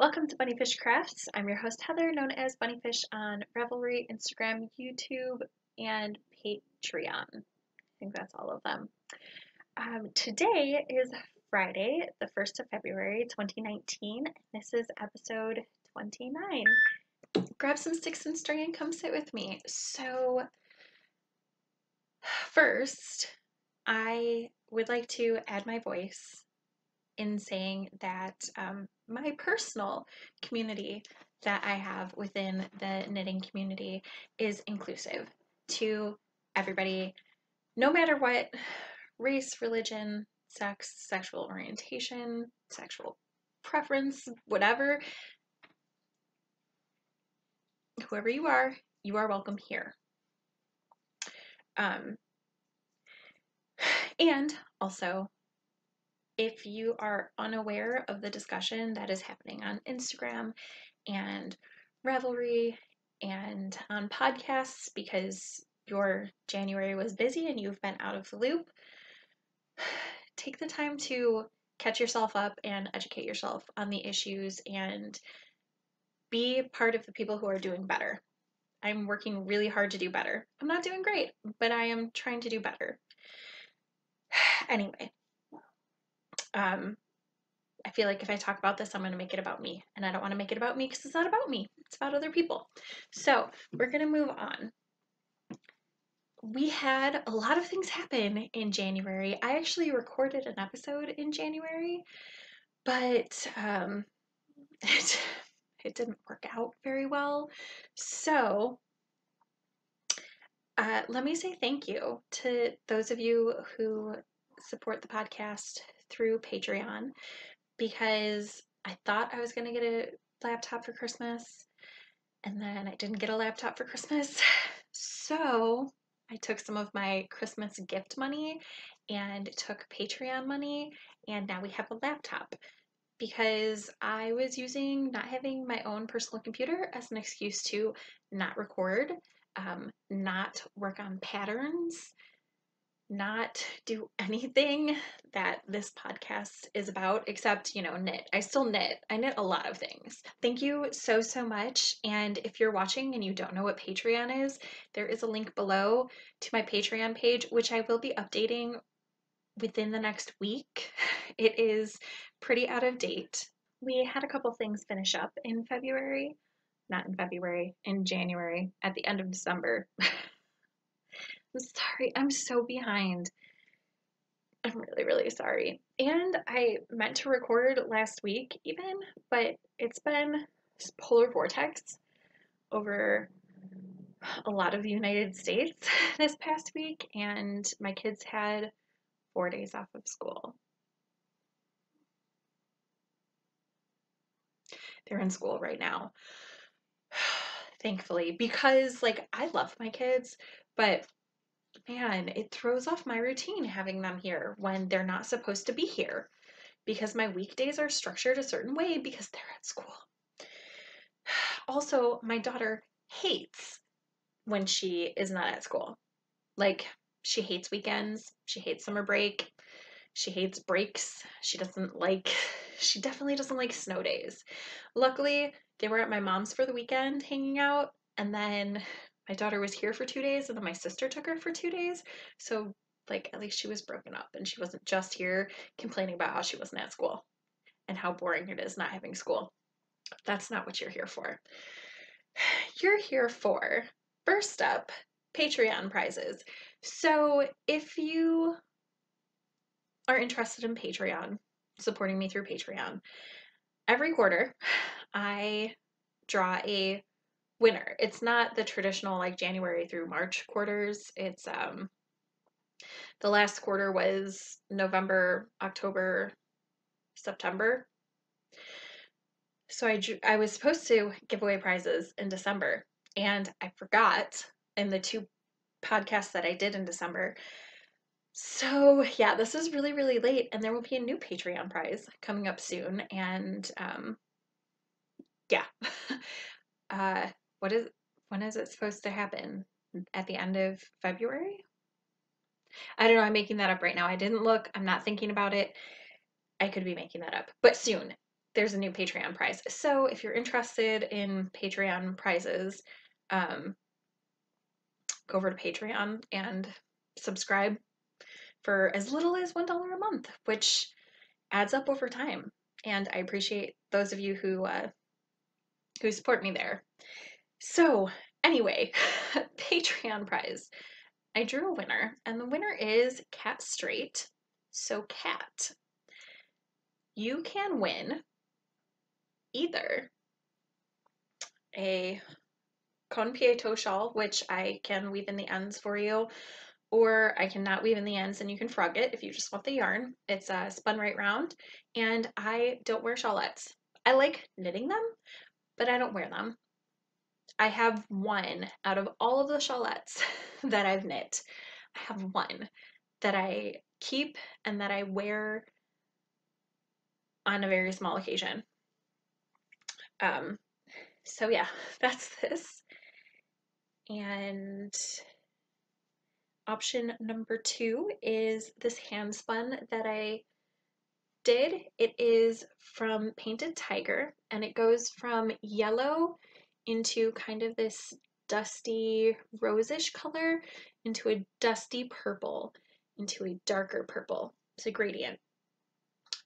Welcome to BunniPhish Crafts. I'm your host Heather, known as BunniPhish on Revelry, Instagram, YouTube, and Patreon. I think that's all of them. Today is Friday, the 1st of February, 2019. This is episode 29. Grab some sticks and string and come sit with me. So, first, I would like to add my voice in saying that my personal community that I have within the knitting community is inclusive to everybody, no matter what race, religion, sex, sexual orientation, sexual preference, whatever, whoever you are welcome here. And also, if you are unaware of the discussion that is happening on Instagram and Revelry and on podcasts because your January was busy and you've been out of the loop, take the time to catch yourself up and educate yourself on the issues and be part of the people who are doing better. I'm working really hard to do better. I'm not doing great, but I am trying to do better. Anyway, I feel like if I talk about this, I'm going to make it about me. And I don't want to make it about me because it's not about me. It's about other people. So we're going to move on. We had a lot of things happen in January. I actually recorded an episode in January, but it didn't work out very well. So let me say thank you to those of you who support the podcast through Patreon, because I thought I was going to get a laptop for Christmas, and then I didn't get a laptop for Christmas. So I took some of my Christmas gift money and took Patreon money, and now we have a laptop because I was using not having my own personal computer as an excuse to not record, not work on patterns, not do anything that this podcast is about except, knit. I still knit. I knit a lot of things. Thank you so, so much. And if you're watching and you don't know what Patreon is, there is a link below to my Patreon page, which I will be updating within the next week. It is pretty out of date. We had a couple things finish up in February. Not in February, in January, at the end of December. I'm sorry, I'm so behind. I'm really, really sorry. And I meant to record last week even, but it's been this polar vortex over a lot of the United States this past week, and my kids had 4 days off of school. They're in school right now, thankfully, because I love my kids, but man, it throws off my routine having them here when they're not supposed to be here, because my weekdays are structured a certain way because they're at school. Also, my daughter hates when she is not at school. She hates weekends, she hates summer break, she hates breaks, she definitely doesn't like snow days. Luckily, they were at my mom's for the weekend hanging out, and then my daughter was here for 2 days, and then my sister took her for 2 days. So, at least she was broken up, and she wasn't just here complaining about how she wasn't at school and how boring it is not having school. That's not what you're here for. You're here for, first up, Patreon prizes. So if you are interested in Patreon, supporting me through Patreon, every quarter I draw a winner. It's not the traditional January through March quarters. It's the last quarter was November, October, September. So I was supposed to give away prizes in December, and I forgot in the 2 podcasts that I did in December. So yeah, this is really, really late, and there will be a new Patreon prize coming up soon. And yeah, when is it supposed to happen? At the end of February? I don't know. I'm making that up right now. I didn't look. I'm not thinking about it. I could be making that up, but soon. there's a new Patreon prize. So if you're interested in Patreon prizes, go over to Patreon and subscribe for as little as $1 a month, which adds up over time. And I appreciate those of you who support me there. So anyway, Patreon prize. I drew a winner, and the winner is Cat Straight. So Cat, you can win either a con pieto shawl, which I can weave in the ends for you, or I cannot weave in the ends and you can frog it if you just want the yarn. It's spun right round, and I don't wear shawlettes. I like knitting them, but I don't wear them. I have one out of all of the shawlettes that I've knit. I have one that I keep and that I wear on a very small occasion. So yeah, that's this. And option number 2 is this hand spun that I did. It is from Painted Tiger, and it goes from yellow into kind of this dusty rosish color into a dusty purple into a darker purple. It's a gradient.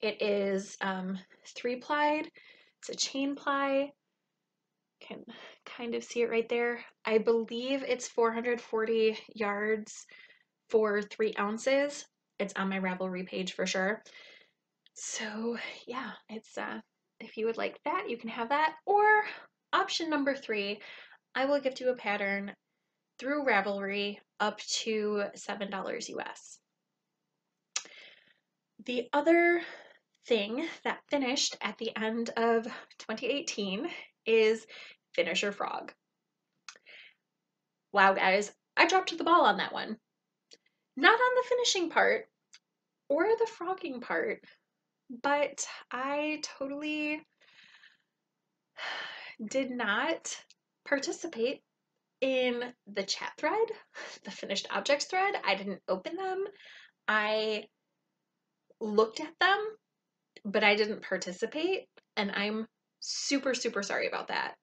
It is 3-plied. It's a chain ply. Can kind of see it right there. I believe it's 440 yards for 3 ounces. It's on my Ravelry page for sure. So yeah, it's if you would like that, you can have that. Or option number 3, I will gift you a pattern through Ravelry up to $7 US. The other thing that finished at the end of 2018 is Finisher Frog. Wow, guys, I dropped the ball on that one. Not on the finishing part or the frogging part, but I totally did not participate in the chat thread, the finished objects thread. I didn't open them. I looked at them, but I didn't participate, and I'm super, super sorry about that.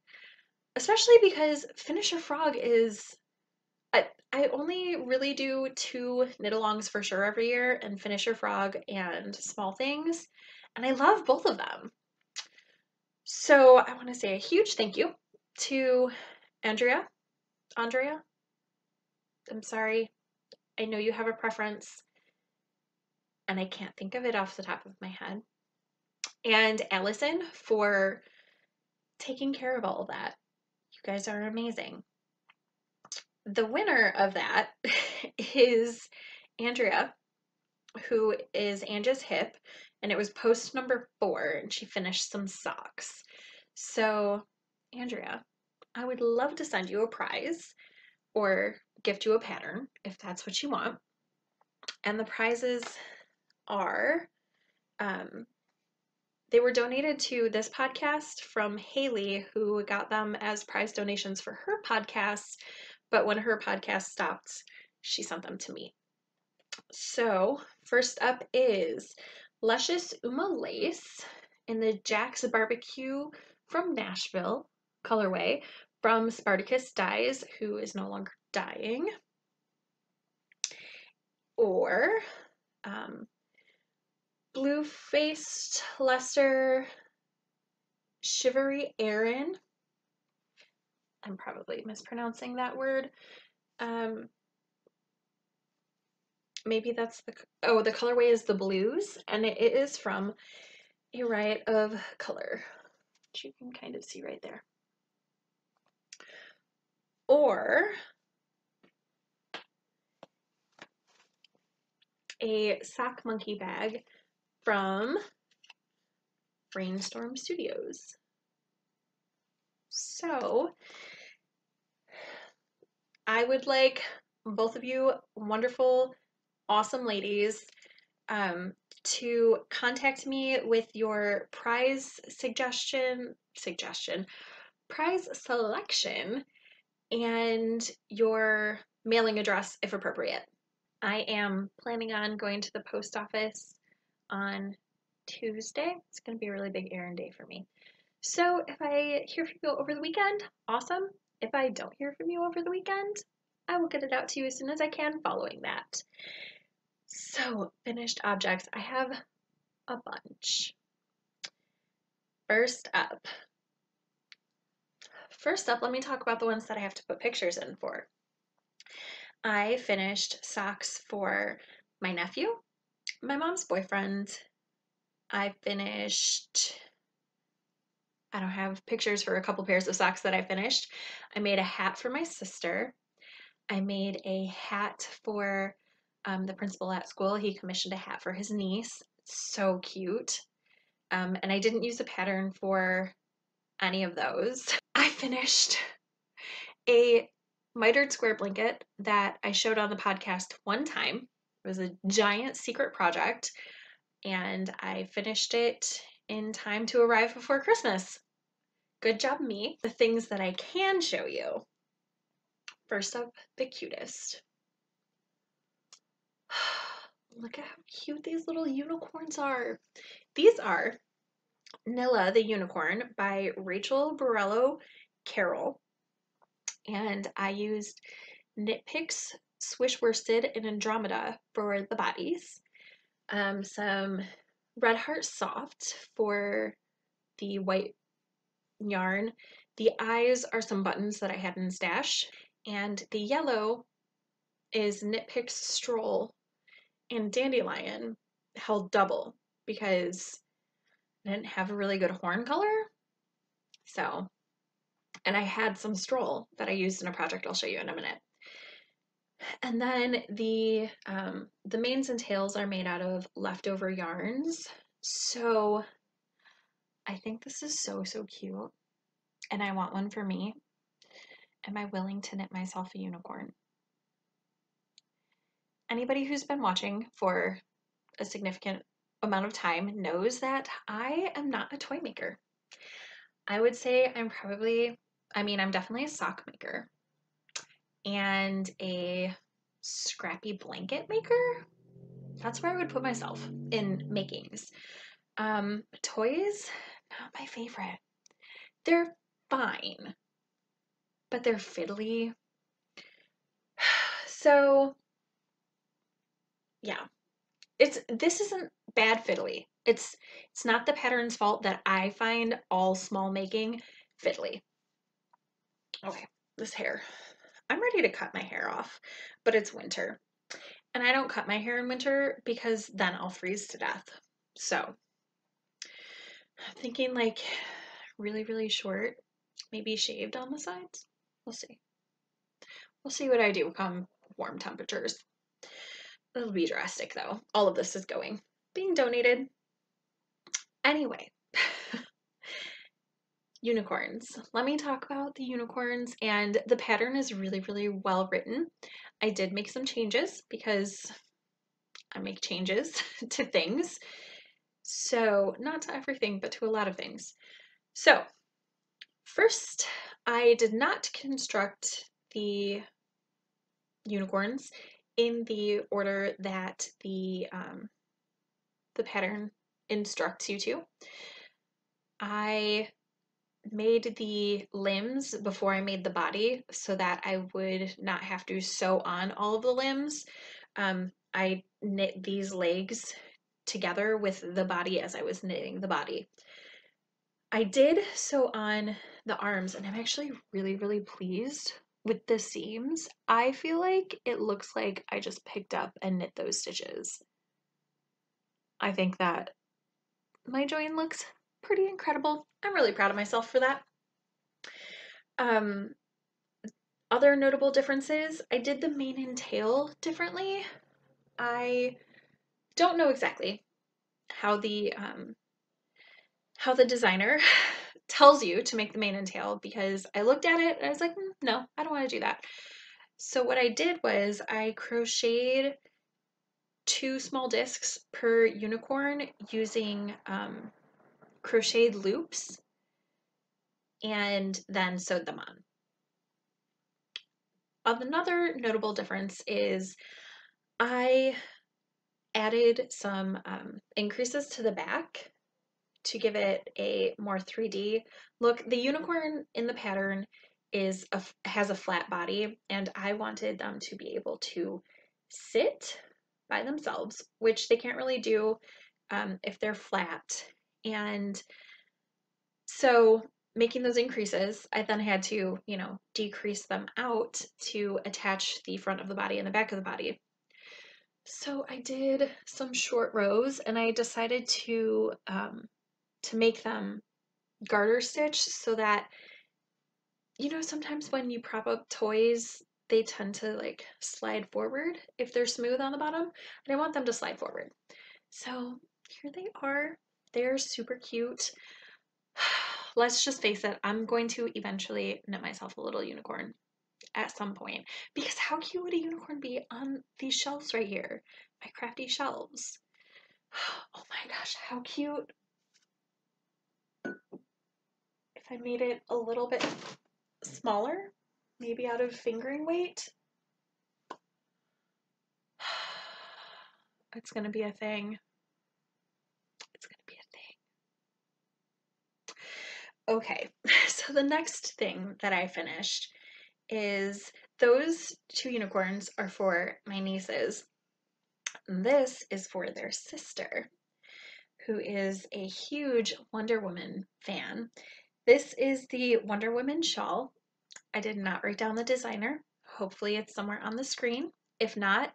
Especially because Finisher Frog is, I only really do 2 knit-alongs for sure every year, and Finisher Frog and Small Things, and I love both of them. So I want to say a huge thank you to Andrea. I'm sorry. I know you have a preference, and I can't think of it off the top of my head. And Allison for taking care of all of that. You guys are amazing. The winner of that is Andrea, who is Angie's Hip, and it was post number 4, and she finished some socks. So, Andrea, I would love to send you a prize or gift you a pattern if that's what you want. And the prizes are, they were donated to this podcast from Haley, who got them as prize donations for her podcast, but when her podcast stopped, she sent them to me. So first up is Luscious Uma Lace in the Jack's Barbecue from Nashville colorway from Spartacus Dyes, who is no longer dyeing. Or Blue-Faced Lesser Shivery Aaron. I'm probably mispronouncing that word. Maybe that's the colorway is the blues, and it is from a riot of color, which you can kind of see right there. Or a Sock Monkey bag from Brainstorm Studios. So I would like both of you wonderful, awesome ladies to contact me with your prize prize selection, and your mailing address if appropriate. I am planning on going to the post office on Tuesday. It's going to be a really big errand day for me. So if I hear from you over the weekend, awesome. If I don't hear from you over the weekend, I will get it out to you as soon as I can following that. So, finished objects. I have a bunch. First up, let me talk about the ones that I have to put pictures in for. I finished socks for my nephew, my mom's boyfriend. I don't have pictures for a couple pairs of socks that I finished. I made a hat for my sister. I made a hat for the principal at school. He commissioned a hat for his niece. So cute. And I didn't use a pattern for any of those. I finished a mitered square blanket that I showed on the podcast one time. It was a giant secret project, and I finished it in time to arrive before Christmas. Good job, me. The things that I can show you. First up, the cutest. Look at how cute these little unicorns are. These are Nilla the Unicorn by Rachel Borello Carroll. And I used Knit Picks, Swish Worsted, and Andromeda for the bodies. Some Red Heart Soft for the white yarn. The eyes are some buttons that I had in stash. And the yellow is Knit Picks Stroll and Dandelion held double because I didn't have a really good horn color. So, and I had some Stroll that I used in a project I'll show you in a minute. And then the manes and tails are made out of leftover yarns. So I think this is so, so cute. And I want one for me. Am I willing to knit myself a unicorn? Anybody who's been watching for a significant amount of time knows that I am not a toy maker. I would say I'm definitely a sock maker and a scrappy blanket maker. That's where I would put myself in makings. Toys, not my favorite. They're fine, but they're fiddly. So, yeah. This isn't bad fiddly. It's not the pattern's fault that I find all small making fiddly. Okay, this hair. I'm ready to cut my hair off, but it's winter. And I don't cut my hair in winter because then I'll freeze to death. So, I'm thinking like really, really short, maybe shaved on the sides. We'll see. We'll see what I do come warm temperatures. It'll be drastic though. All of this is being donated. Anyway, unicorns. Let me talk about the unicorns, and the pattern is really, really well written. I did make some changes because I make changes to things. So, not to everything, but to a lot of things. So, first, I did not construct the unicorns in the order that the pattern instructs you to. I made the limbs before I made the body so that I would not have to sew on all of the limbs. I knit these legs together with the body as I was knitting the body. I did sew on the arms, and I'm actually really, really pleased with the seams. I feel like it looks like I just picked up and knit those stitches. I think that my join looks pretty incredible. I'm really proud of myself for that. Other notable differences, I did the mane and tail differently. I don't know exactly how the designer tells you to make the mane and tail because I looked at it and I was like, no, I don't want to do that. So what I did was I crocheted 2 small discs per unicorn using crocheted loops and then sewed them on. Another notable difference is I added some increases to the back to give it a more 3D look. The unicorn in the pattern has a flat body, and I wanted them to be able to sit by themselves, which they can't really do if they're flat. And so making those increases, I then had to, decrease them out to attach the front of the body and the back of the body. So I did some short rows, and I decided to make them garter stitch so that, sometimes when you prop up toys, they tend to like slide forward if they're smooth on the bottom, and I want them to slide forward. So here they are. They're super cute. Let's just face it, I'm going to eventually knit myself a little unicorn at some point, because how cute would a unicorn be on these shelves right here? My crafty shelves. Oh my gosh, how cute. If I made it a little bit smaller, maybe out of fingering weight, it's gonna be a thing. It's gonna be a thing. Okay, so the next thing that I finished is those 2 unicorns are for my nieces. This is for their sister, who is a huge Wonder Woman fan. This is the Wonder Woman shawl. I did not write down the designer. Hopefully it's somewhere on the screen. If not,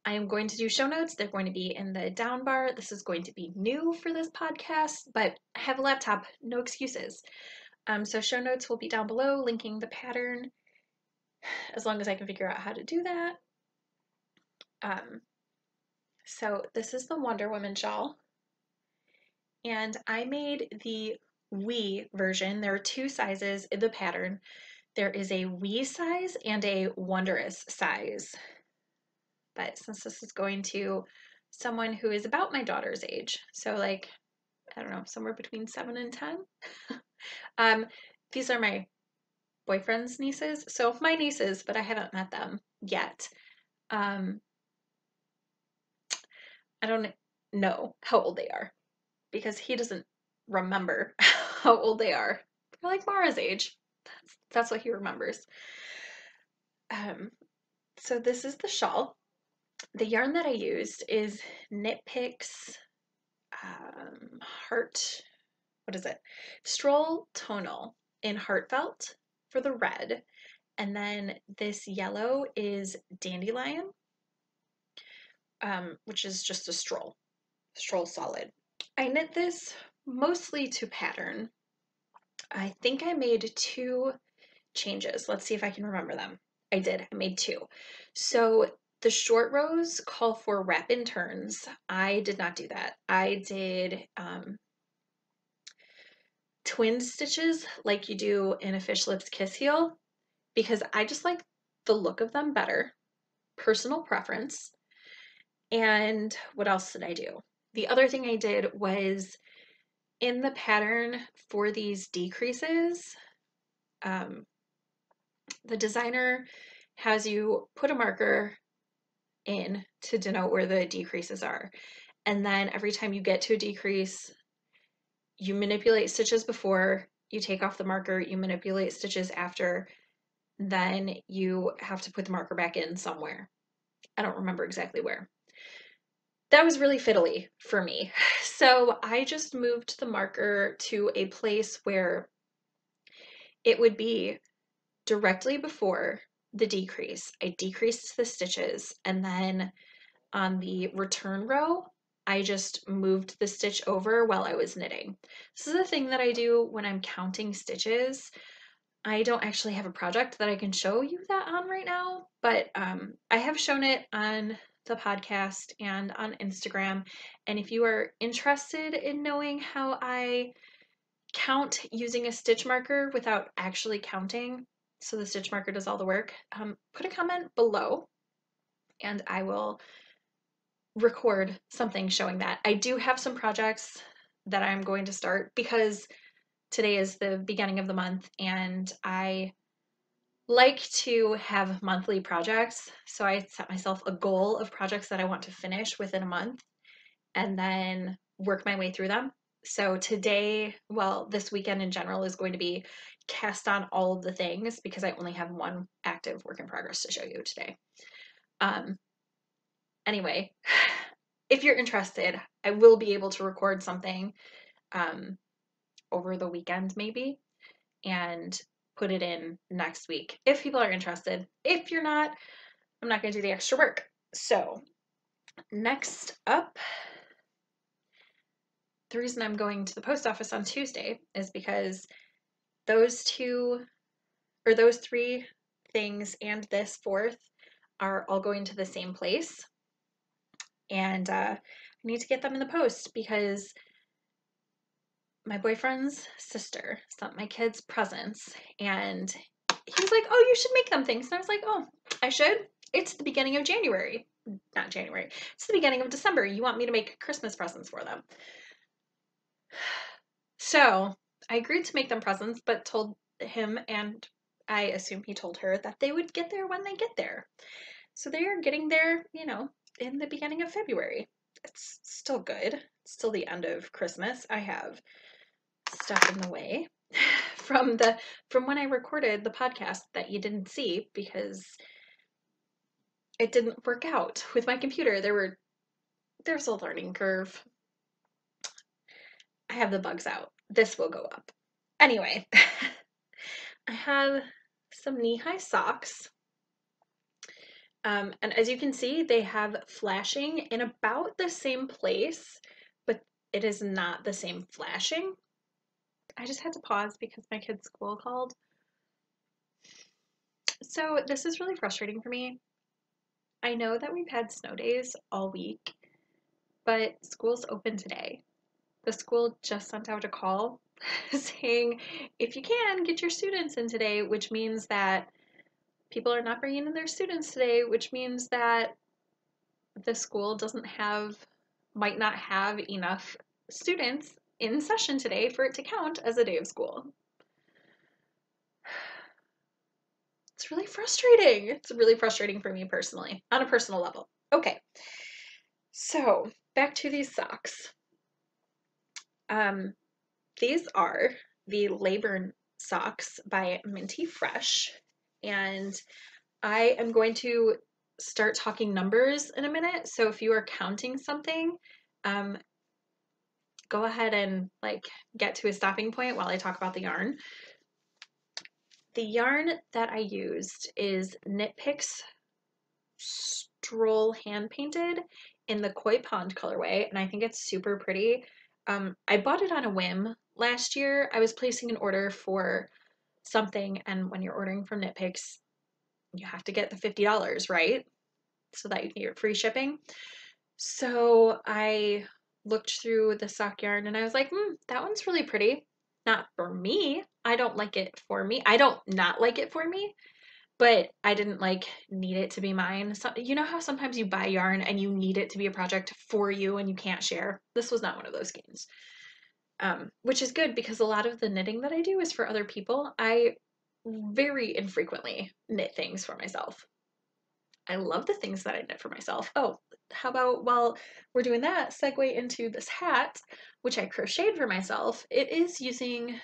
I am going to do show notes. They're going to be in the down bar. This is going to be new for this podcast, but I have a laptop, no excuses. So show notes will be down below, linking the pattern, as long as I can figure out how to do that. So this is the Wonder Woman shawl, and I made the wee version. There are 2 sizes in the pattern. There is a wee size and a wondrous size. But since this is going to someone who is about my daughter's age, so like, I don't know, somewhere between 7 and 10, these are my boyfriend's nieces. So my nieces, but I haven't met them yet. I don't know how old they are because he doesn't remember how old they are. They're like Mara's age. That's what he remembers. So this is the shawl. The yarn that I used is Knit Picks Stroll Tonal in Heartfelt for the red. And then this yellow is Dandelion, which is just a stroll solid. I knit this mostly to pattern. I think I made 2 changes. Let's see if I can remember them. I did. I made 2. So the short rows call for wrap-in turns. I did not do that. I did twin stitches like you do in a Fish Lips Kiss Heel, because I just like the look of them better. Personal preference. And what else did I do? The other thing I did was in the pattern for these decreases, the designer has you put a marker in to denote where the decreases are. And then every time you get to a decrease, you manipulate stitches before, you take off the marker, you manipulate stitches after, then you have to put the marker back in somewhere. I don't remember exactly where. That was really fiddly for me. So I just moved the marker to a place where it would be directly before the decrease. I decreased the stitches, and then on the return row, I just moved the stitch over while I was knitting. This is a thing that I do when I'm counting stitches. I don't actually have a project that I can show you that on right now, but I have shown it on the podcast and on Instagram. And if you are interested in knowing how I count using a stitch marker without actually counting, so the stitch marker does all the work, put a comment below and I will record something showing that. I do have some projects that I'm going to start because today is the beginning of the month and I like to have monthly projects. So I set myself a goal of projects that I want to finish within a month and then work my way through them. So today, well, this weekend in general is going to be cast on all of the things because I only have one active work in progress to show you today. Anyway, if you're interested, I will be able to record something over the weekend maybe and put it in next week if people are interested. If you're not, I'm not going to do the extra work. So next up, the reason I'm going to the post office on Tuesday is because those three things and this fourth are all going to the same place. And I need to get them in the post because my boyfriend's sister sent my kids presents and he was like, oh, you should make them things. And I was like, oh, I should. It's the beginning of January. Not January. It's the beginning of December. You want me to make Christmas presents for them. So I agreed to make them presents, but told him, and I assume he told her, that they would get there when they get there. So they are getting there, in the beginning of February. It's still good. It's still the end of Christmas. I have stuff in the way from when I recorded the podcast that you didn't see because it didn't work out with my computer. There's a learning curve. I have the bugs out. This will go up. Anyway, I have some knee-high socks. And as you can see, they have flashing in about the same place, but it is not the same flashing. I just had to pause because my kid's school called. So this is really frustrating for me. I know that we've had snow days all week, but school's open today. The school just sent out a call saying, if you can, get your students in today, which means that people are not bringing in their students today, which means that the school might not have enough students in session today for it to count as a day of school. It's really frustrating. It's really frustrating for me personally, on a personal level. Okay, so back to these socks. These are the Labor socks by Minty Fresh, and I am going to start talking numbers in a minute. So if you are counting something, go ahead and get to a stopping point while I talk about the yarn. The yarn that I used is Knit Picks Stroll hand painted in the Koi Pond colorway, and I think it's super pretty. I bought it on a whim last year. I was placing an order for something, and when you're ordering from Knit Picks, you have to get the $50, right? So that you can get free shipping. So I looked through the sock yarn and I was like, that one's really pretty. Not for me. I don't like it for me. I don't not like it for me, but I didn't need it to be mine. So, you know how sometimes you buy yarn and you need it to be a project for you and you can't share? This was not one of those schemes. Which is good because a lot of the knitting that I do is for other people. I very infrequently knit things for myself. I love the things that I knit for myself. Oh, how about while we're doing that, segue into this hat, which I crocheted for myself. It is using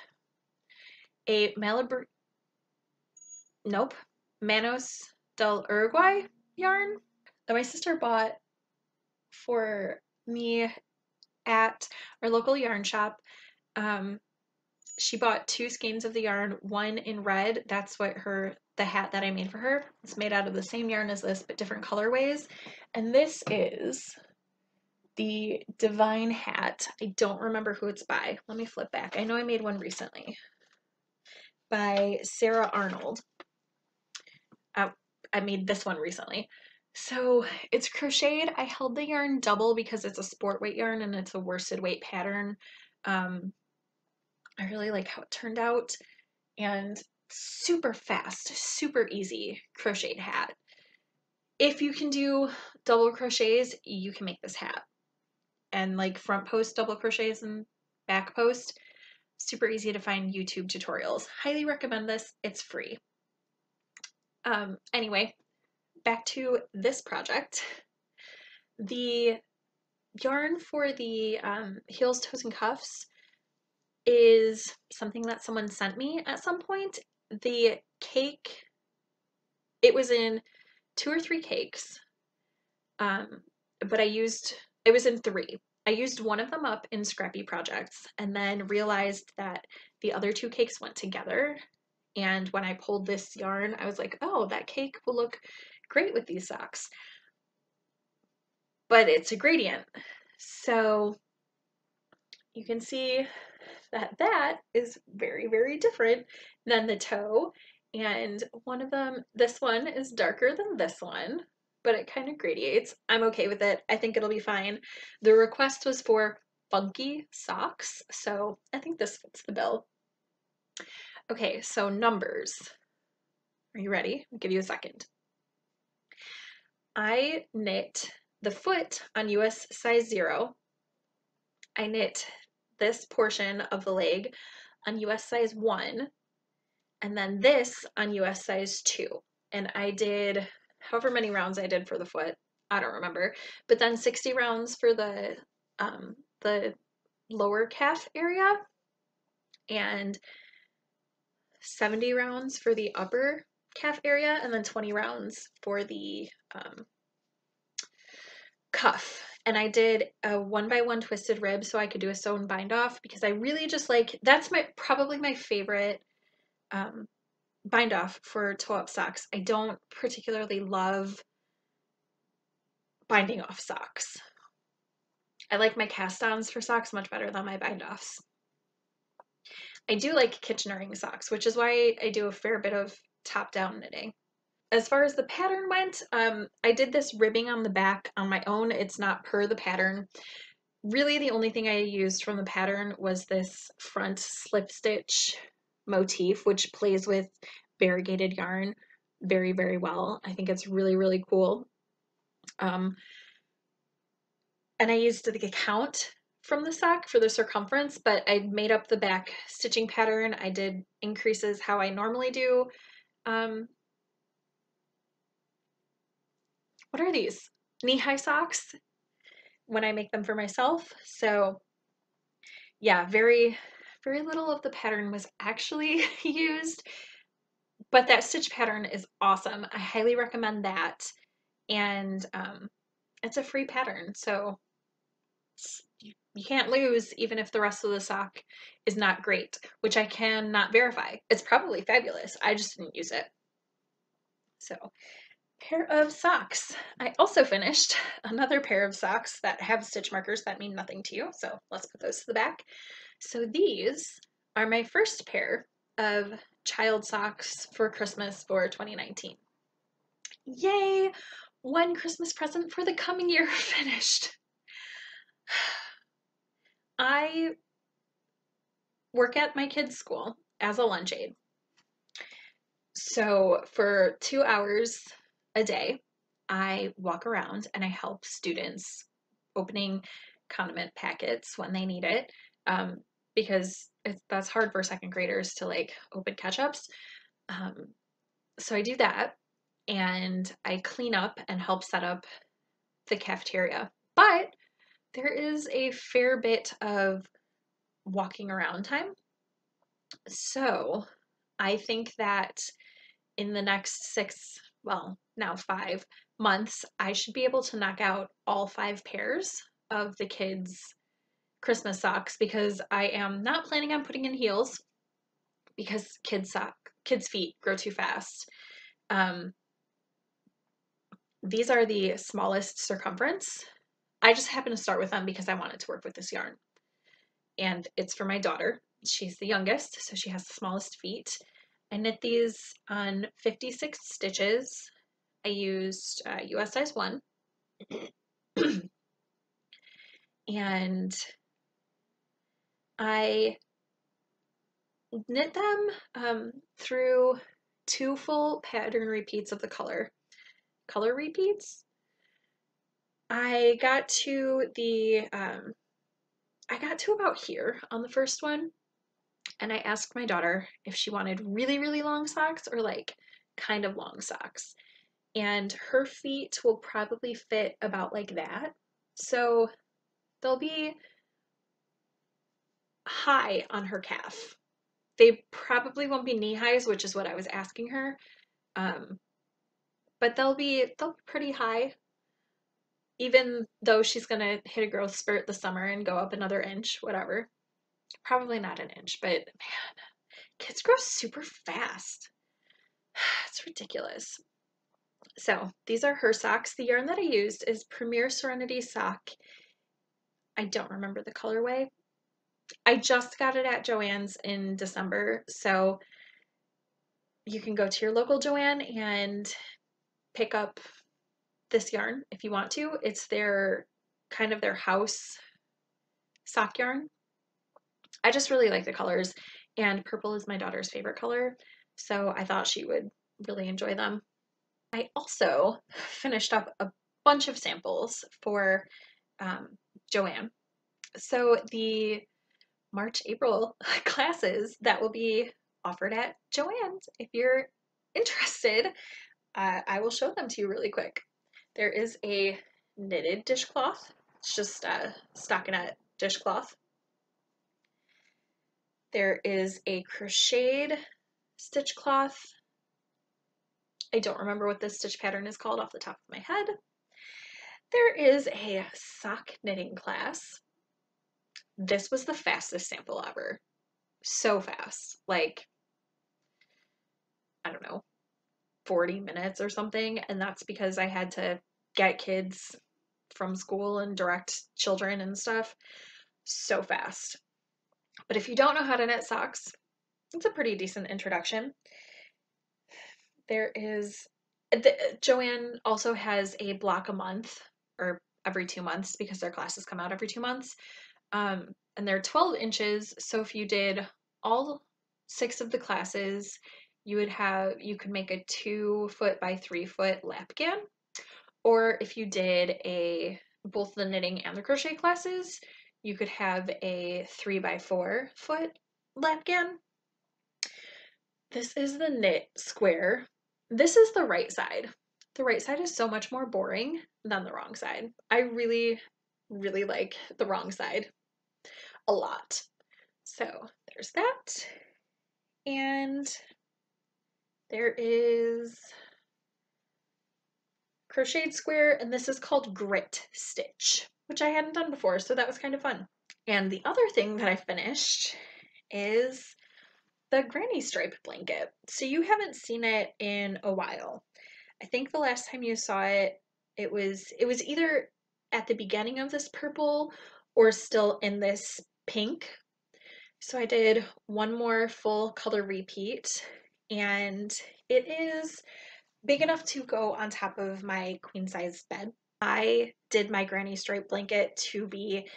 a Manos del Uruguay yarn that my sister bought for me at our local yarn shop. She bought 2 skeins of the yarn, one in red. That's what the hat that I made for her. It's made out of the same yarn as this, but different colorways. And this is the Divine hat. I don't remember who it's by. Let me flip back. I know I made one recently. By Sarah Arnold. I made this one recently. So it's crocheted. I held the yarn double because it's a sport weight yarn and it's a worsted weight pattern. I really like how it turned out, and super fast, super easy crocheted hat. If you can do double crochets, you can make this hat. And front post double crochets and back post, super easy to find YouTube tutorials. Highly recommend this. It's free. Anyway, back to this project. The yarn for the heels, toes, and cuffs is something that someone sent me at some point. The cake, it was in 2 or 3 cakes, but it was in 3. I used one of them up in Scrappy Projects and then realized that the other 2 cakes went together. And when I pulled this yarn, I was like, oh, that cake will look great with these socks. But it's a gradient. So you can see that that is very, very different than the toe. And one of them, this one is darker than this one, but it kind of gradiates. I'm okay with it. I think it'll be fine. The request was for funky socks, so I think this fits the bill. Okay, so numbers. Are you ready? I'll give you a second. I knit the foot on US size 0. I knit this portion of the leg on US size 1, and then this on US size 2. And I did however many rounds I did for the foot. I don't remember. But then 60 rounds for the lower calf area and 70 rounds for the upper calf area, and then 20 rounds for the cuff. And I did a 1x1 twisted rib so I could do a sew and bind off, because I really just like, that's probably my favorite bind off for toe up socks. I don't particularly love binding off socks. I like my cast ons for socks much better than my bind offs. I do like Kitchener socks, which is why I do a fair bit of top down knitting. As far as the pattern went, I did this ribbing on the back on my own. It's not per the pattern. Really, the only thing I used from the pattern was this front slip stitch motif, which plays with variegated yarn very, very well. I think it's really, really cool. And I used the count from the sock for the circumference, but I made up the back stitching pattern. I did increases how I normally do. What are these? Knee-high socks when I make them for myself. So yeah, very, very little of the pattern was actually used, but that stitch pattern is awesome. I highly recommend that. And it's a free pattern, so you can't lose, even if the rest of the sock is not great, which I cannot verify. It's probably fabulous. I just didn't use it. So, pair of socks. I also finished another pair of socks that have stitch markers that mean nothing to you, so let's put those to the back. So these are my first pair of child socks for Christmas for 2019. Yay! One Christmas present for the coming year finished. I work at my kids' school as a lunch aide. So for 2 hours a day, I walk around and I help students opening condiment packets when they need it, because that's hard for second graders to like open ketchups. So I do that, and I clean up and help set up the cafeteria. But there is a fair bit of walking around time. So I think that in the next 6, well, now 5 months, I should be able to knock out all 5 pairs of the kids' Christmas socks, because I am not planning on putting in heels because kids' feet grow too fast. These are the smallest circumference. I just happen to start with them because I wanted to work with this yarn. And it's for my daughter. She's the youngest, so she has the smallest feet. I knit these on 56 stitches. I used US size 1. And I knit them through 2 full pattern repeats of the color repeats. I got to about here on the first one, and I asked my daughter if she wanted really, really long socks or like kind of long socks. And her feet will probably fit about like that. So they'll be high on her calf. They probably won't be knee highs, which is what I was asking her. Um, but they'll be pretty high, even though she's gonna hit a growth spurt this summer and go up another inch, whatever. Probably not an inch, but man, kids grow super fast. It's ridiculous. So these are her socks. The yarn that I used is Premier Serenity Sock. I don't remember the colorway. I just got it at Joann's in December, so you can go to your local Joann and pick up this yarn if you want to. It's their kind of their house sock yarn. I just really like the colors, and purple is my daughter's favorite color, so I thought she would really enjoy them. I also finished up a bunch of samples for Joann. So the March, April classes that will be offered at Joann's, if you're interested, I will show them to you really quick. There is a knitted dishcloth. It's just stockinette dishcloth. There is a crocheted stitch cloth. I don't remember what this stitch pattern is called off the top of my head. There is a sock knitting class. This was the fastest sample ever. So fast. Like, I don't know, 40 minutes or something. And that's because I had to get kids from school and direct children and stuff so fast. But if you don't know how to knit socks, it's a pretty decent introduction. There is, Joann also has a block a month or every 2 months because their classes come out every 2 months. And they're 12 inches. So if you did all 6 of the classes, you could make a 2-foot by 3-foot lapgan. Or if you did both the knitting and the crochet classes, you could have a 3 by 4-foot lapgan. This is the knit square. This is the right side. The right side is so much more boring than the wrong side. I really, really like the wrong side a lot. So there's that. And there is crocheted square, and this is called grit stitch, which I hadn't done before, so that was kind of fun. And the other thing that I finished is the granny stripe blanket. So you haven't seen it in a while. I think the last time you saw it, it was either at the beginning of this purple or still in this pink. So I did one more full color repeat, and it is big enough to go on top of my queen size bed. I did my granny stripe blanket to be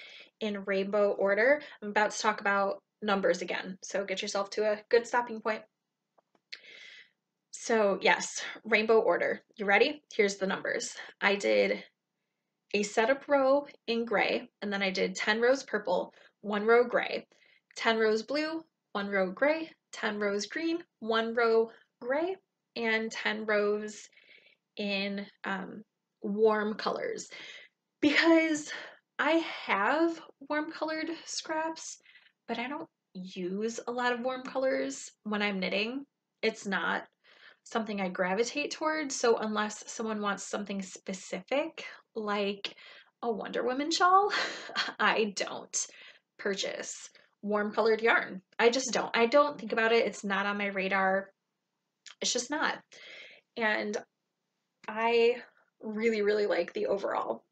in rainbow order. I'm about to talk about numbers again, so get yourself to a good stopping point. So yes, rainbow order. You ready? Here's the numbers. I did a setup row in gray, and then I did 10 rows purple, 1 row gray, 10 rows blue, 1 row gray, 10 rows green, 1 row gray, and 10 rows in warm colors. Because I have warm colored scraps, but I don't use a lot of warm colors when I'm knitting. It's not something I gravitate towards. So unless someone wants something specific, like a Wonder Woman shawl, I don't purchase warm colored yarn. I just don't. I don't think about it. It's not on my radar. It's just not. And I really, really like the overall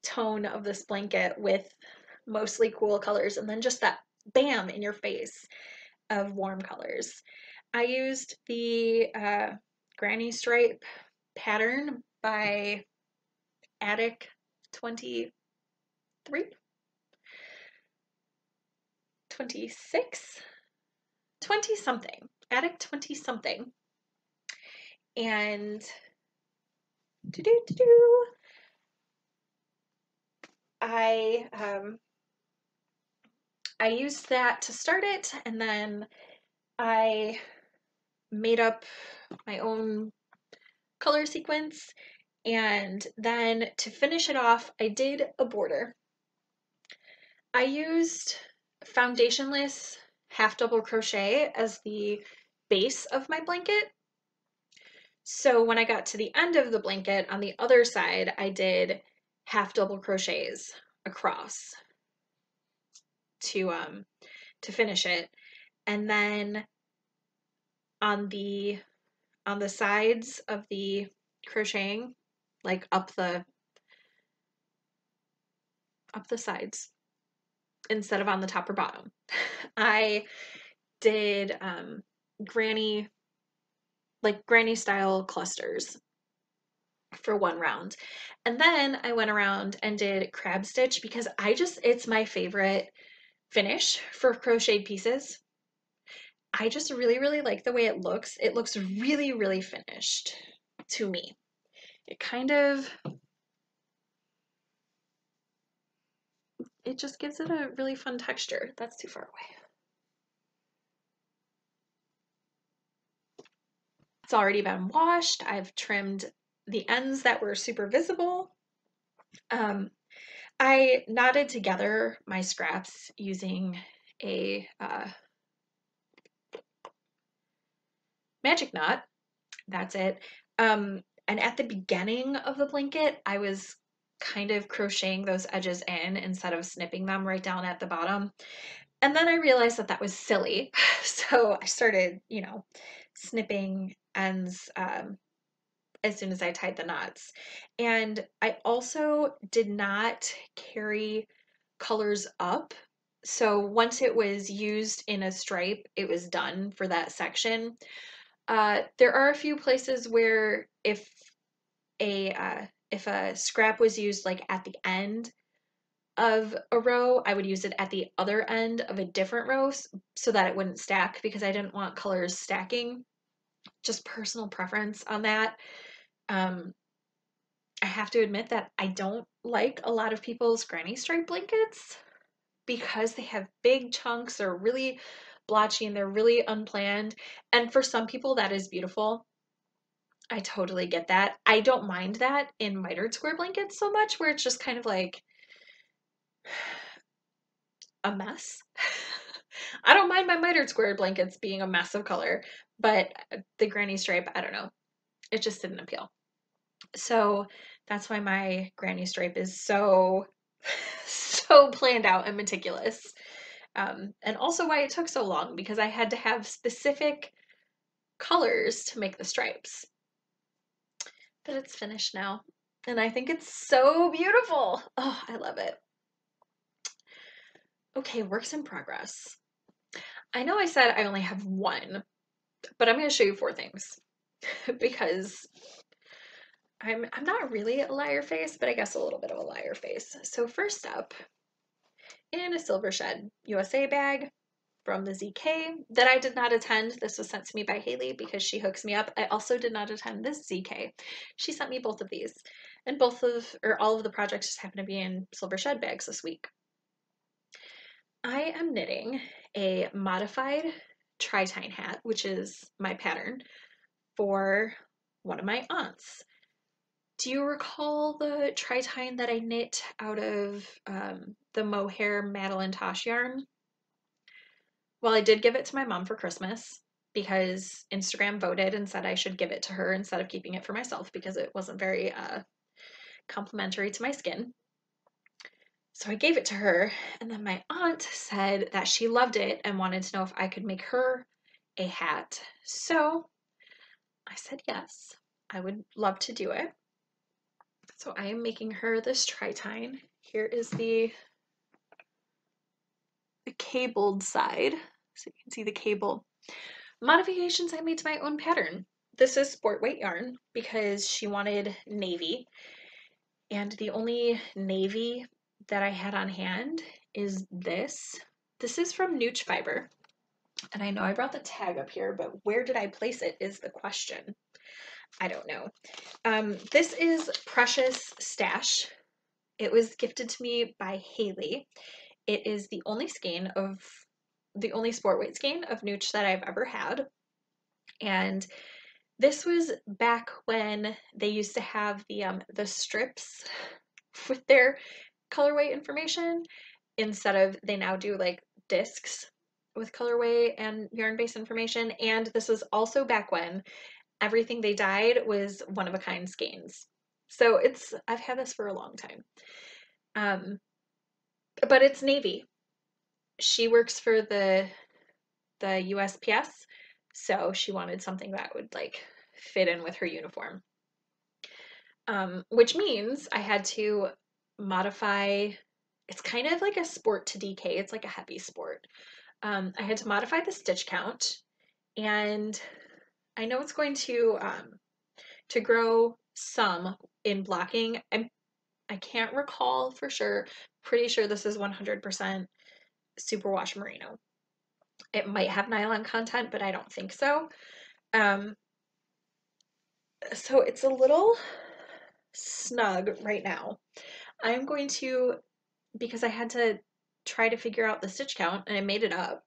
tone of this blanket with mostly cool colors and then just that bam in your face of warm colors. I used the granny stripe pattern by Attic 23, 26, 20 something, Attic 20 something. And I used that to start it, and then I made up my own color sequence, and then to finish it off, I did a border. I used foundationless half double crochet as the base of my blanket. So when I got to the end of the blanket on the other side, I did half double crochets across to finish it. And then on the sides of the crocheting, like up the sides instead of on the top or bottom, I did granny style clusters for one round. And then I went around and did crab stitch because it's my favorite finish for crocheted pieces. I just really, really like the way it looks. It looks really, really finished to me. It just gives it a really fun texture. That's too far away. It's already been washed. I've trimmed the ends that were super visible. I knotted together my scraps using a magic knot. That's it. And at the beginning of the blanket, I was kind of crocheting those edges in instead of snipping them right down at the bottom. And then I realized that was silly. So I started, snipping ends as soon as I tied the knots. And I also did not carry colors up. So once it was used in a stripe, it was done for that section. There are a few places where if a scrap was used like at the end of a row, I would use it at the other end of a different row so that it wouldn't stack because I didn't want colors stacking. Just personal preference on that. I have to admit that I don't like a lot of people's granny stripe blankets because they have big chunks, they're really blotchy and they're really unplanned. And for some people that is beautiful. I totally get that. I don't mind that in mitered square blankets so much, where it's just kind of like a mess. I don't mind my mitered square blankets being a mess of color, but the granny stripe, I don't know. It just didn't appeal. So that's why my granny stripe is so, so planned out and meticulous. And also why it took so long, because I had to have specific colors to make the stripes. But it's finished now, and I think it's so beautiful. Oh, I love it. Okay, works in progress. I know I said I only have one, but I'm going to show you 4 things because I'm not really a liar face, but I guess a little bit of a liar face. So first up, in a Silver Shed USA bag from the ZK that I did not attend. This was sent to me by Haley because she hooks me up. I also did not attend this ZK. She sent me both of these, and all of the projects just happen to be in Silver Shed bags this week. I am knitting a modified tri-tine hat, which is my pattern, for one of my aunts. Do you recall the tri-tine that I knit out of the mohair Madeline Tosh yarn? Well, I did give it to my mom for Christmas because Instagram voted and said I should give it to her instead of keeping it for myself because it wasn't very complimentary to my skin. So I gave it to her, and then my aunt said that she loved it and wanted to know if I could make her a hat. So I said yes, I would love to do it. So I am making her this tri-tine. Here is the cabled side, so you can see the cable. Modifications I made to my own pattern. This is sport weight yarn because she wanted navy, and the only navy that I had on hand is this. This is from Nooch Fiber, and I know I brought the tag up here, but where did I place it is the question. I don't know. This is Precious Stash. It was gifted to me by Haley. It is the only sport weight skein of Nooch that I've ever had. And this was back when they used to have the strips with their colorway information instead of they now do like discs with colorway and yarn-based information. And this was also back when everything they dyed was one-of-a-kind skeins. So I've had this for a long time. But it's navy. She works for the USPS, so she wanted something that would like fit in with her uniform. Which means I had to modify, it's kind of like a sport to DK, it's like a heavy sport. I had to modify the stitch count, and I know it's going to grow some in blocking. I can't recall for sure. Pretty sure this is 100% superwash merino. It might have nylon content, but I don't think so. So it's a little snug right now. I'm going to, because I had to try to figure out the stitch count and I made it up.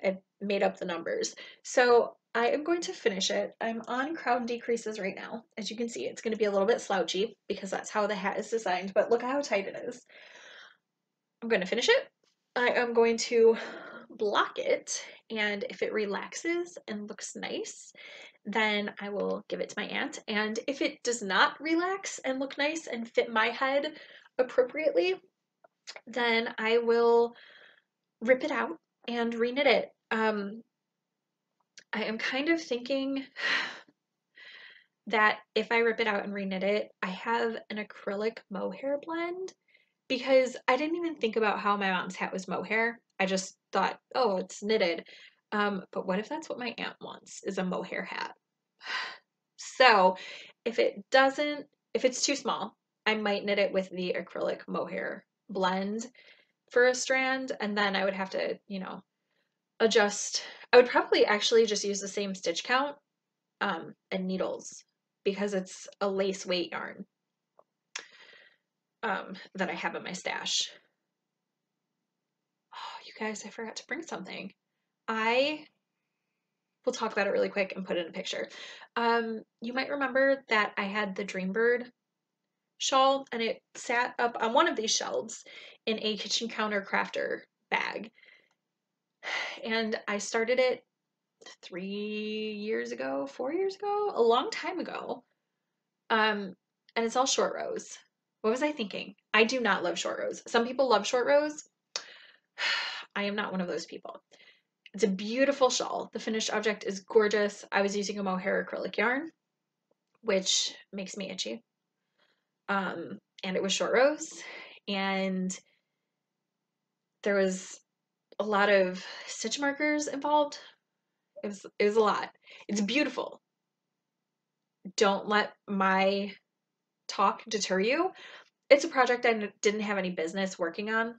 I made up the numbers. So I am going to finish it. I'm on crown decreases right now. As you can see, it's going to be a little bit slouchy because that's how the hat is designed, but look how tight it is. I'm going to finish it. I am going to block it, and if it relaxes and looks nice, then I will give it to my aunt. And if it does not relax and look nice and fit my head appropriately, then I will rip it out and reknit it. I am kind of thinking that if I rip it out and reknit it, I have an acrylic mohair blend, because I didn't even think about how my mom's hat was mohair. I just thought, oh, it's knitted. But what if that's what my aunt wants, is a mohair hat? So if it's too small, I might knit it with the acrylic mohair blend for a strand, and then I would have to, adjust. I would probably actually just use the same stitch count and needles, because it's a lace weight yarn that I have in my stash. Oh, you guys, I forgot to bring something. I will talk about it really quick and put in a picture. You might remember that I had the Dreambird shawl, and it sat up on one of these shelves in a kitchen counter crafter bag. And I started it 3 years ago, 4 years ago, a long time ago. And it's all short rows. What was I thinking? I do not love short rows. Some people love short rows. I am not one of those people. It's a beautiful shawl. The finished object is gorgeous. I was using a mohair acrylic yarn, which makes me itchy. And it was short rows, and there was a lot of stitch markers involved. It was a lot. It's beautiful. Don't let my talk deter you. It's a project I didn't have any business working on,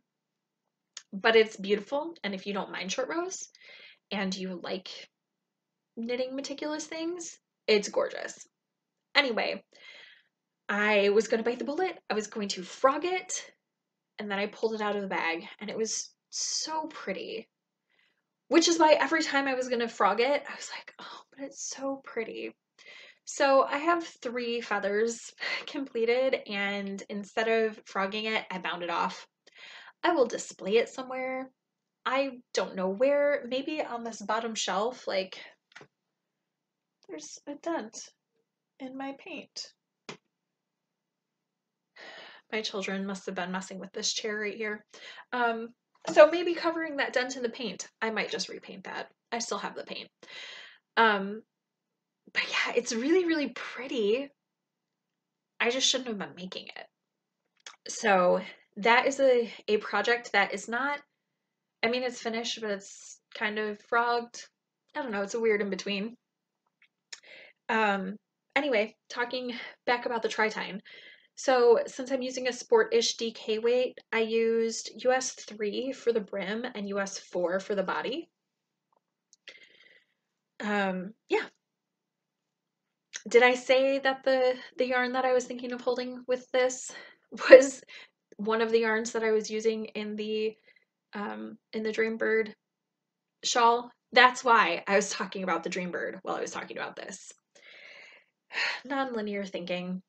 but it's beautiful. And if you don't mind short rows and you like knitting meticulous things, it's gorgeous. Anyway, I was going to bite the bullet. I was going to frog it, and then I pulled it out of the bag, and it was so pretty. Which is why every time I was going to frog it, I was like, oh, but it's so pretty. So I have 3 feathers completed, and instead of frogging it, I bound it off. I will display it somewhere. I don't know where. Maybe on this bottom shelf, like, there's a dent in my paint. My children must have been messing with this chair right here. So maybe covering that dent in the paint. I might just repaint that. I still have the paint. But yeah, it's really, really pretty. I just shouldn't have been making it. So that is a project that is not, I mean, it's finished, but it's kind of frogged. I don't know, it's a weird in between. Anyway, talking back about the Tritine. So since I'm using a sport-ish DK weight, I used US 3 for the brim and US 4 for the body. Yeah. Did I say that the yarn that I was thinking of holding with this was one of the yarns that I was using in the Dreambird shawl? That's why I was talking about the dream bird while I was talking about this. Non-linear thinking.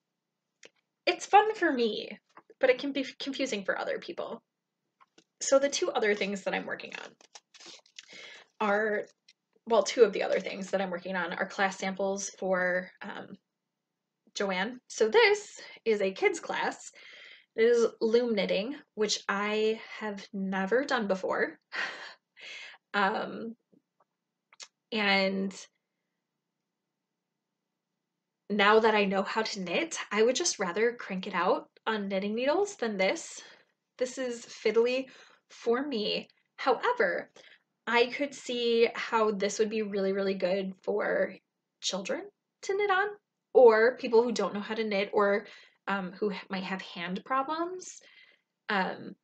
It's fun for me, but it can be confusing for other people. So the two other things that I'm working on are, well, two of the other things that I'm working on are class samples for Joanne. So this is a kids class. It is loom knitting, which I have never done before. And now that I know how to knit, I would just rather crank it out on knitting needles than this. This is fiddly for me. However, I could see how this would be really, really good for children to knit on, or people who don't know how to knit, or who might have hand problems. Um,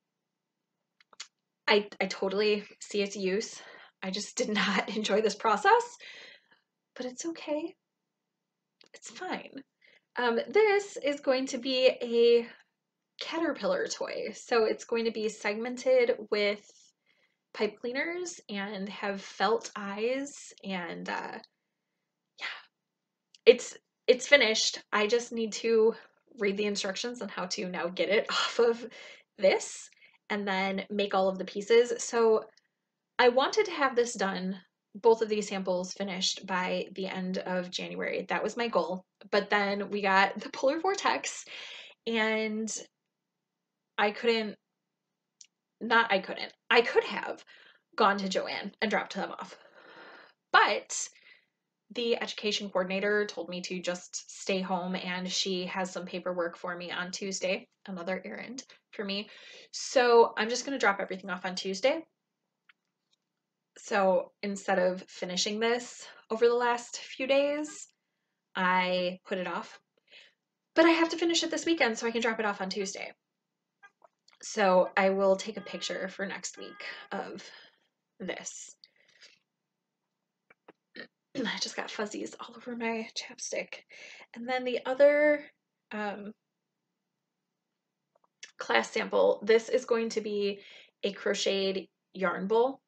I totally see its use. I just did not enjoy this process, but it's okay. It's fine. This is going to be a caterpillar toy. So it's going to be segmented with pipe cleaners and have felt eyes, and yeah, it's finished. I just need to read the instructions on how to now get it off of this and then make all of the pieces. So I wanted to have this done, both of these samples finished by the end of January. That was my goal. But then we got the polar vortex and I couldn't, not I couldn't, I could have gone to Joanne and dropped them off. But the education coordinator told me to just stay home, and she has some paperwork for me on Tuesday, another errand for me. So I'm just going to drop everything off on Tuesday. So instead of finishing this over the last few days, I put it off. But I have to finish it this weekend so I can drop it off on Tuesday. So I will take a picture for next week of this. I just got fuzzies all over my chapstick. And then the other class sample, this is going to be a crocheted yarn bowl.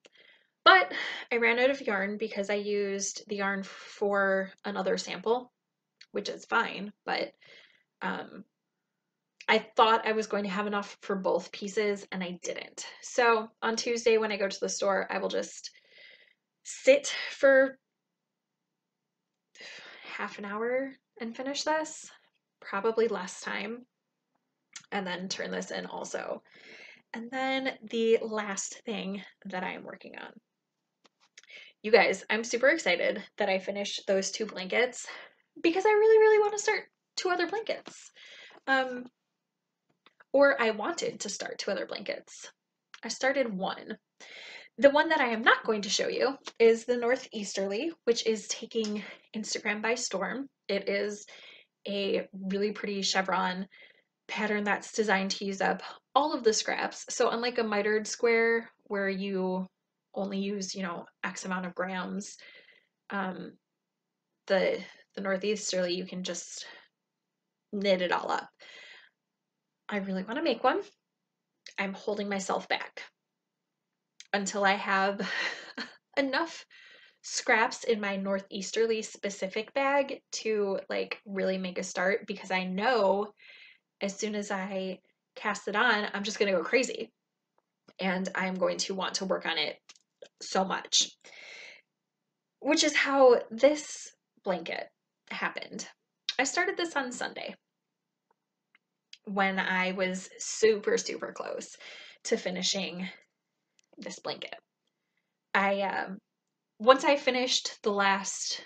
But I ran out of yarn because I used the yarn for another sample, which is fine, but I thought I was going to have enough for both pieces and I didn't. So on Tuesday when I go to the store, I will just sit for half an hour and finish this, probably less time, and then turn this in also. And then the last thing that I am working on. You guys, I'm super excited that I finished those 2 blankets because I really, really want to start 2 other blankets. Or I wanted to start 2 other blankets. I started one. The one that I am not going to show you is the Northeasterly, which is taking Instagram by storm. It is a really pretty chevron pattern that's designed to use up all of the scraps. So unlike a mitered square where you only use, X amount of grams, the Northeasterly, you can just knit it all up. I really want to make one. I'm holding myself back until I have enough scraps in my Northeasterly specific bag to really make a start, because I know as soon as I cast it on, I'm just going to go crazy and I'm going to want to work on it so much, which is how this blanket happened. I started this on Sunday when I was super, super close to finishing this blanket. Once I finished the last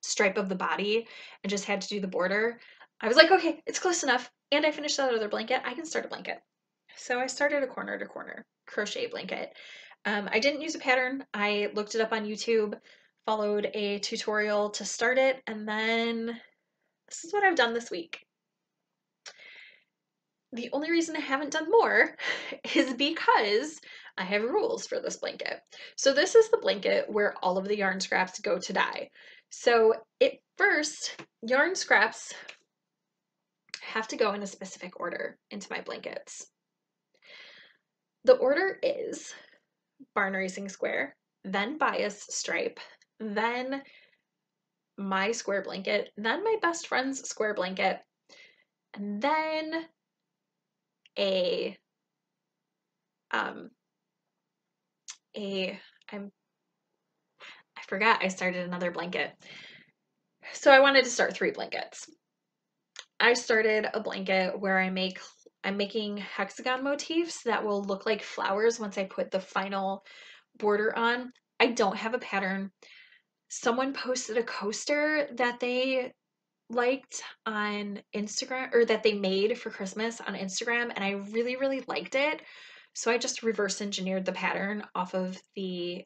stripe of the body and just had to do the border, I was like, okay, it's close enough. And I finished that other blanket. I can start a blanket. So I started a corner to corner crochet blanket. I didn't use a pattern. I looked it up on YouTube, followed a tutorial to start it, and then this is what I've done this week. The only reason I haven't done more is because I have rules for this blanket. So this is the blanket where all of the yarn scraps go to dye. So at first, yarn scraps have to go in a specific order into my blankets. The order is barn raising square, then bias stripe, then my square blanket, then my best friend's square blanket, and then a um a I forgot I started another blanket. So I wanted to start 3 blankets. I started a blanket where I'm making hexagon motifs that will look like flowers once I put the final border on. I don't have a pattern. Someone posted a coaster that they liked on Instagram, or that they made for Christmas on Instagram, and I really, really liked it. So I just reverse engineered the pattern off of the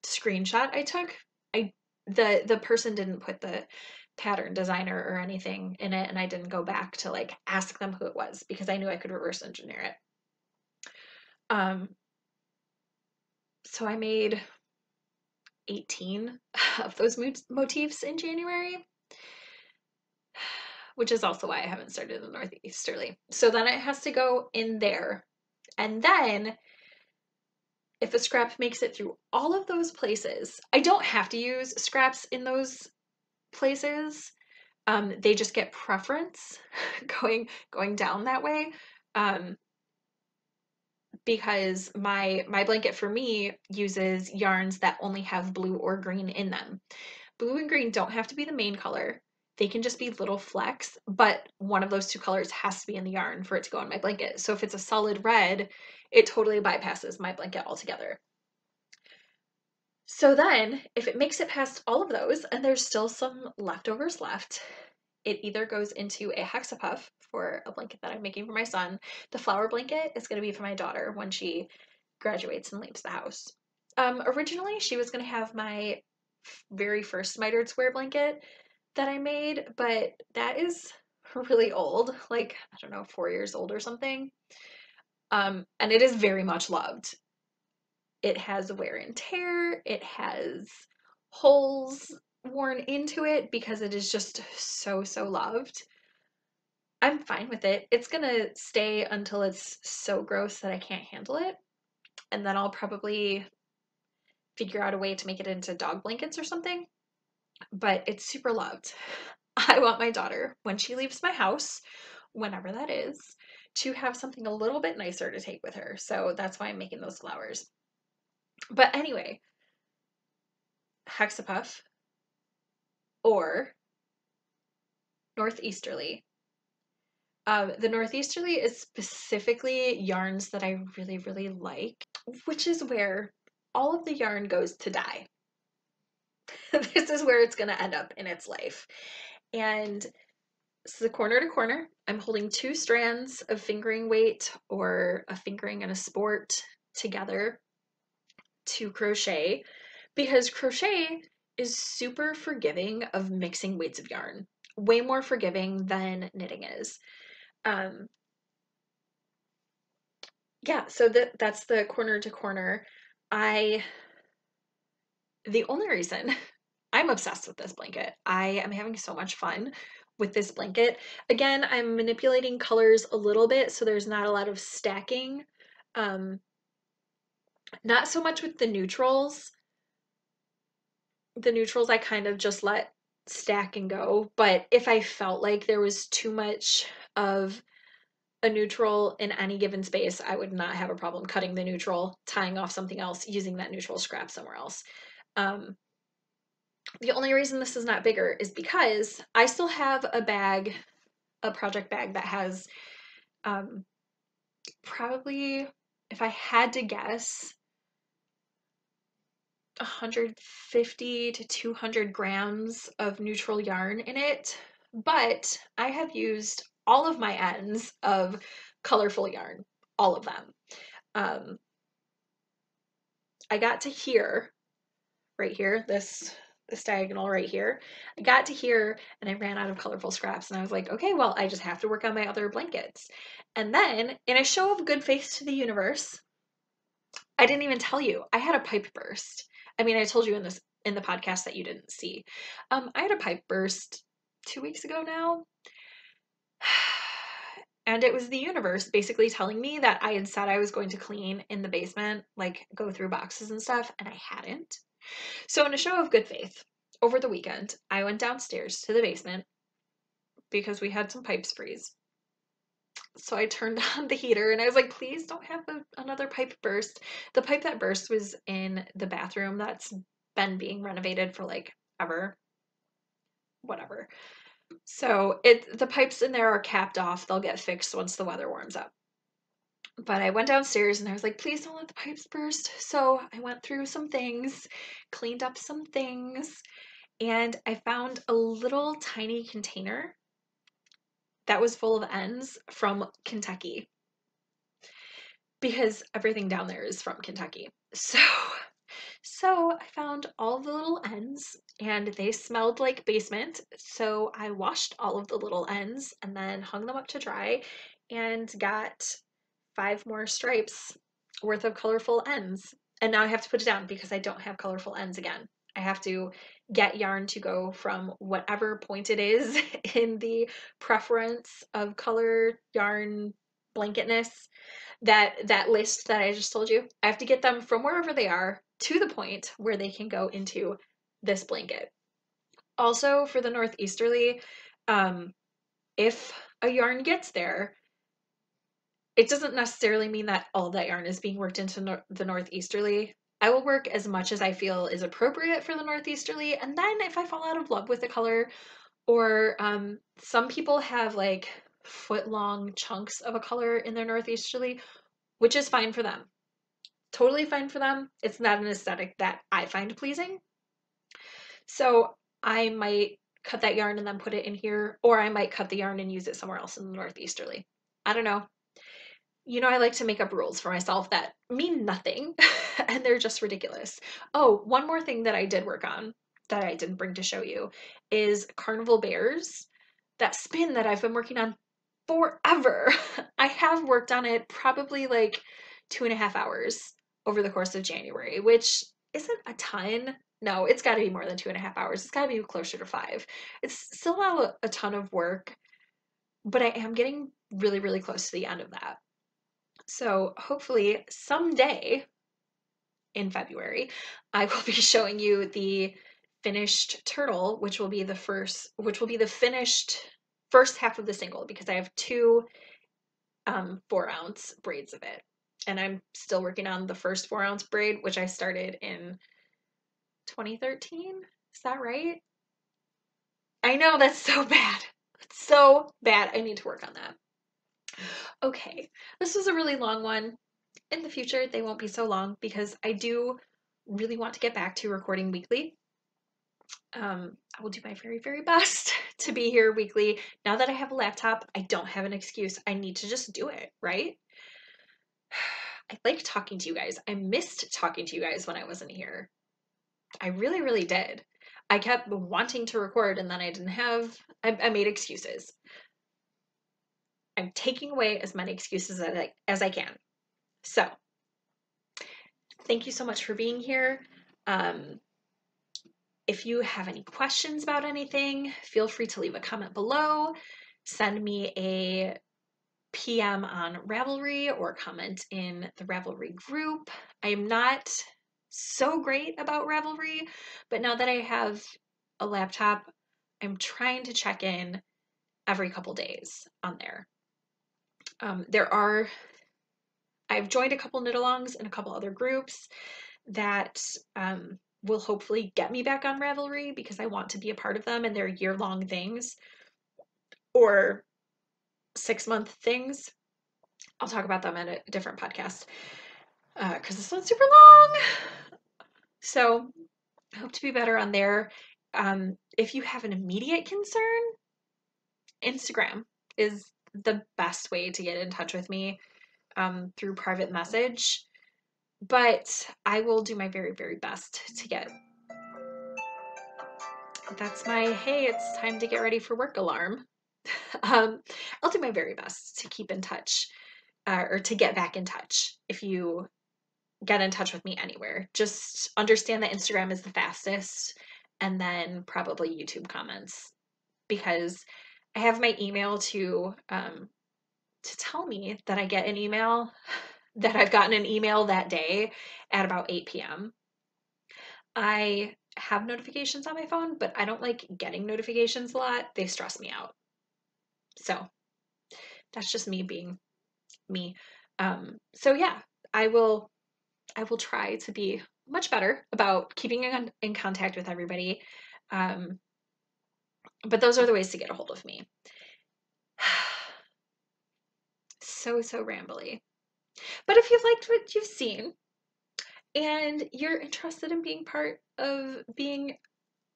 screenshot I took. I the person didn't put the pattern designer or anything in it, and I didn't go back to like ask them who it was because I knew I could reverse engineer it. Um, so I made 18 of those motifs in January, which is also why I haven't started the northeasterly. So then it has to go in there. And then if a scrap makes it through all of those places, I don't have to use scraps in those places. They just get preference going down that way. Because my blanket for me uses yarns that only have blue or green in them. Blue and green don't have to be the main color. They can just be little flecks, but one of those 2 colors has to be in the yarn for it to go on my blanket. So if it's a solid red, it totally bypasses my blanket altogether. So then, if it makes it past all of those and there's still some leftovers left, it either goes into a hexapuff for a blanket that I'm making for my son. The flower blanket is going to be for my daughter when she graduates and leaves the house. Originally, she was going to have my very first mitered square blanket that I made, but that is really old, like, I don't know, 4 years old or something. And it is very much loved. It has wear and tear, it has holes worn into it because it is just so, so loved. I'm fine with it. It's gonna stay until it's so gross that I can't handle it. And then I'll probably figure out a way to make it into dog blankets or something. But it's super loved. I want my daughter, when she leaves my house, whenever that is, to have something a little bit nicer to take with her. So that's why I'm making those flowers. But anyway, hexapuff or northeasterly. The northeasterly is specifically yarns that I really, really like, which is where all of the yarn goes to die. This is where it's going to end up in its life. And this is a corner to corner. I'm holding 2 strands of fingering weight or a fingering and a sport together to crochet, because crochet is super forgiving of mixing weights of yarn, way more forgiving than knitting is. Yeah, so that's the corner to corner. The only reason I'm obsessed with this blanket, I am having so much fun with this blanket. Again, I'm manipulating colors a little bit, so there's not a lot of stacking. Not so much with the neutrals. The neutrals I kind of just let stack and go, but if I felt like there was too much of a neutral in any given space, I would not have a problem cutting the neutral, tying off something else, using that neutral scrap somewhere else. The only reason this is not bigger is because I still have a bag, a project bag that has probably, if I had to guess, 150 to 200 grams of neutral yarn in it, but I have used all of my ends of colorful yarn, all of them. I got to here, right here, this diagonal right here. I got to here and I ran out of colorful scraps, and I was like, okay, well, I just have to work on my other blankets. And then, in a show of good faith to the universe, I didn't even tell you, I had a pipe burst. I mean, I told you in the podcast that you didn't see. I had a pipe burst 2 weeks ago now. And it was the universe basically telling me that I had said I was going to clean in the basement, like go through boxes and stuff, and I hadn't. So, in a show of good faith, over the weekend, I went downstairs to the basement because we had some pipes freeze. So I turned on the heater and I was like, please don't have another pipe burst. The pipe that burst was in the bathroom that's been being renovated for like ever, whatever. So the pipes in there are capped off. They'll get fixed once the weather warms up. But I went downstairs and I was like, please don't let the pipes burst. So I went through some things, cleaned up some things, and I found a little tiny container that was full of ends from Kentucky because everything down there is from Kentucky. So I found all the little ends and they smelled like basement. So I washed all of the little ends and then hung them up to dry and got 5 more stripes worth of colorful ends. And now I have to put it down because I don't have colorful ends again. I have to get yarn to go from whatever point it is in the preference of color, yarn, blanketness, that list that I just told you. I have to get them from wherever they are to the point where they can go into this blanket. Also, for the northeasterly, if a yarn gets there, it doesn't necessarily mean that all that yarn is being worked into the northeasterly. I will work as much as I feel is appropriate for the northeasterly, and then if I fall out of love with the color, or some people have like foot-long chunks of a color in their northeasterly, which is fine for them. Totally fine for them. It's not an aesthetic that I find pleasing. So I might cut that yarn and then put it in here, or I might cut the yarn and use it somewhere else in the northeasterly. I don't know. You know, I like to make up rules for myself that mean nothing and they're just ridiculous. Oh, one more thing that I did work on that I didn't bring to show you is Carnival Bears. That spin that I've been working on forever. I have worked on it probably like 2.5 hours over the course of January, which isn't a ton. No, it's got to be more than 2.5 hours. It's got to be closer to 5. It's still not a ton of work, but I am getting really, really close to the end of that. So hopefully someday in February, I will be showing you the finished turtle, which will be the finished first half of the single because I have 2 4-ounce braids of it. And I'm still working on the first 4-ounce braid, which I started in 2013. Is that right? I know, that's so bad. It's so bad. I need to work on that. Okay, this was a really long one. In the future, they won't be so long because I do really want to get back to recording weekly. I will do my very, very best to be here weekly. Now that I have a laptop, I don't have an excuse. I need to just do it, right? I like talking to you guys. I missed talking to you guys when I wasn't here. I really, really did. I kept wanting to record and then I didn't have, I made excuses. I'm taking away as many excuses as I can. So, thank you so much for being here. If you have any questions about anything, feel free to leave a comment below. Send me a PM on Ravelry or comment in the Ravelry group. I am not so great about Ravelry, but now that I have a laptop, I'm trying to check in every couple days on there. I've joined a couple knit-alongs and a couple other groups that will hopefully get me back on Ravelry because I want to be a part of them, and they're year-long things or 6-month things. I'll talk about them in a different podcast because this one's super long. So I hope to be better on there. If you have an immediate concern, Instagram is the best way to get in touch with me through private message. But I will do my very, very best to get. That's my, hey, it's time to get ready for work alarm. I'll do my very best to keep in touch or to get back in touch if you get in touch with me anywhere. Just understand that Instagram is the fastest and then probably YouTube comments because I have my email to to tell me that I get an email, that I've gotten an email that day at about 8 p.m. I have notifications on my phone, but I don't like getting notifications a lot. They stress me out. So that's just me being me. So yeah, I will I will try to be much better about keeping in contact with everybody. Um, but those are the ways to get a hold of me. So rambly. But if you've liked what you've seen and you're interested in being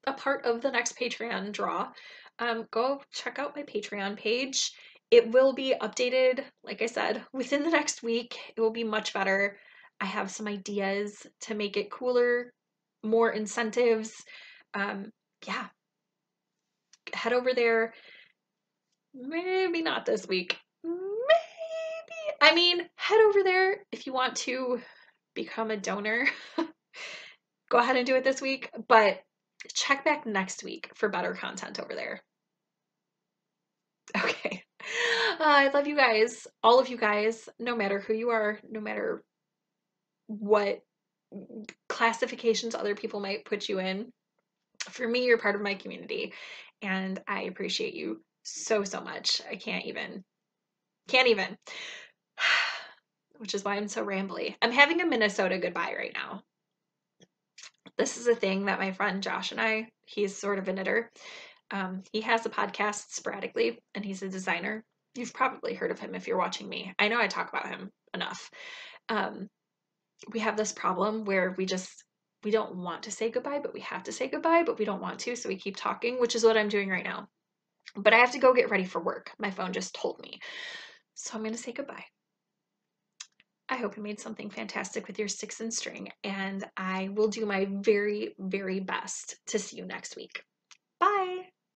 a part of the next Patreon draw, go check out my Patreon page. It will be updated, like I said, within the next week. It will be much better. I have some ideas to make it cooler, more incentives. Yeah, head over there. Maybe not this week. Maybe. I mean, head over there if you want to become a donor. Go ahead and do it this week, but check back next week for better content over there. Okay. I love you guys, all of you guys, no matter who you are, no matter what classifications other people might put you in. For me, you're part of my community, and I appreciate you so much. I can't even, which is why I'm so rambly. I'm having a Minnesota goodbye right now. This is a thing that my friend Josh and he's sort of a knitter. He has a podcast sporadically, and he's a designer. You've probably heard of him if you're watching me. I know I talk about him enough. We have this problem where we don't want to say goodbye, but we have to say goodbye, but we don't want to, so we keep talking, which is what I'm doing right now. But I have to go get ready for work. My phone just told me. So I'm going to say goodbye. I hope you made something fantastic with your sticks and string, and I will do my very best to see you next week.